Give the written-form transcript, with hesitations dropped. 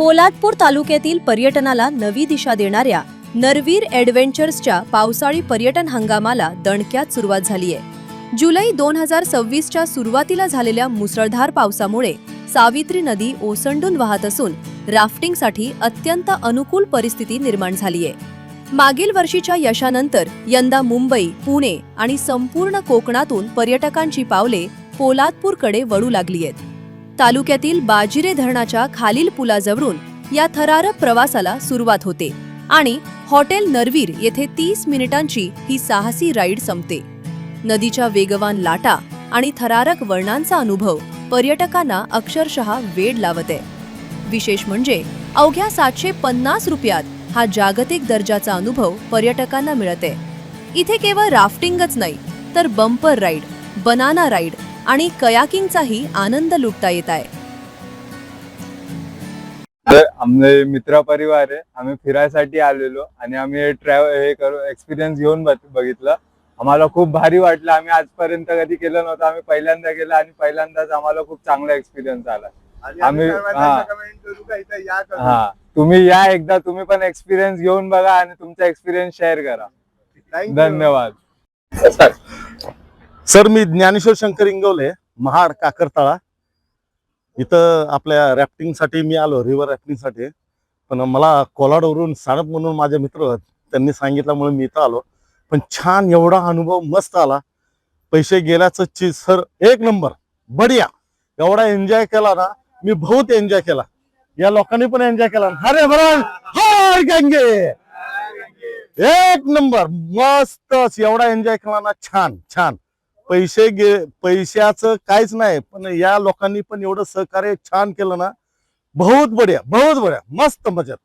पोलादपूर तालुक्यातील पर्यटनाला नवी दिशा देणाऱ्या नरवीर ॲडव्हेंचर्सच्या पावसाळी पर्यटन हंगामाला दणक्यात सुरुवात झालीय। जुलै 2026च्या सुरुवातीला झालेल्या मुसळधार पावसामुळे सावित्री नदी ओसंडून वाहत असून राफ्टिंगसाठी अत्यंत अनुकूल परिस्थिती निर्माण झालीय। मागील वर्षीच्या यशानंतर यंदा मुंबई, पुणे आणि संपूर्ण कोकणातून पर्यटकांची पावले पोलादपूरकडे वळू लागली आहेत। तालुक्यातील बाजिरे धरणाच्या खालील पुलाजवळून या थरारक प्रवासाला सुरुवात होते आणि हॉटेल नरवीर येथे 30 मिनिटांची ही साहसी राईड संपते। नदीच्या वेगवान लाटा आणि थरारक वळणांचा अनुभव पर्यटकांना अक्षरशः वेड लावत आहे। विशेष म्हणजे अवघ्या 750 रुपयात हा जागतिक दर्जाचा अनुभव पर्यटकांना मिळत आहे। इथे केवळ राफ्टिंगच नाही तर बंपर राईड, बनाना राईड आणि कयाकिंगचाही आनंद लुटता येत आहे। आमचे मित्र परिवार आहे, आम्ही फिरायसाठी आलेलो आणि आम्ही एक्सपिरियन्स घेऊन बघितलं। आम्हाला खूप भारी वाटलं। आम्ही आजपर्यंत कधी केलं नव्हतं, आम्ही पहिल्यांदा केलं आणि पहिल्यांदाच आम्हाला खूप चांगला एक्सपिरियन्स आला। आम्ही तुम्ही या एकदा, तुम्ही पण एक्सपिरियन्स घेऊन बघा आणि तुमचा एक्सपिरियन्स शेअर करा। धन्यवाद सर। मी ज्ञानेश्वर शंकर इंगवले, महाड काकरतळा इथं आपल्या रॅफ्टिंगसाठी मी आलो, रिव्हर रॅफ्टिंगसाठी। पण मला कोलाडवरून सानप म्हणून माझे मित्र आहेत, त्यांनी सांगितल्यामुळे मी इथं आलो। पण छान एवढा अनुभव मस्त आला, पैसे गेल्याचं चीज सर एक नंबर बढिया। एवढा एन्जॉय केला ना मी, बहुत एन्जॉय केला। या लोकांनी पण एन्जॉय केला। अरे बरं, हाय गंगे, एक नंबर मस्त एवढा एन्जॉय केला ना, छान छान। पैशाचं काहीच नाही, पण या लोकांनी पण एवढं सहकार्य छान केलं ना, बहुत बढिया मस्त मजा।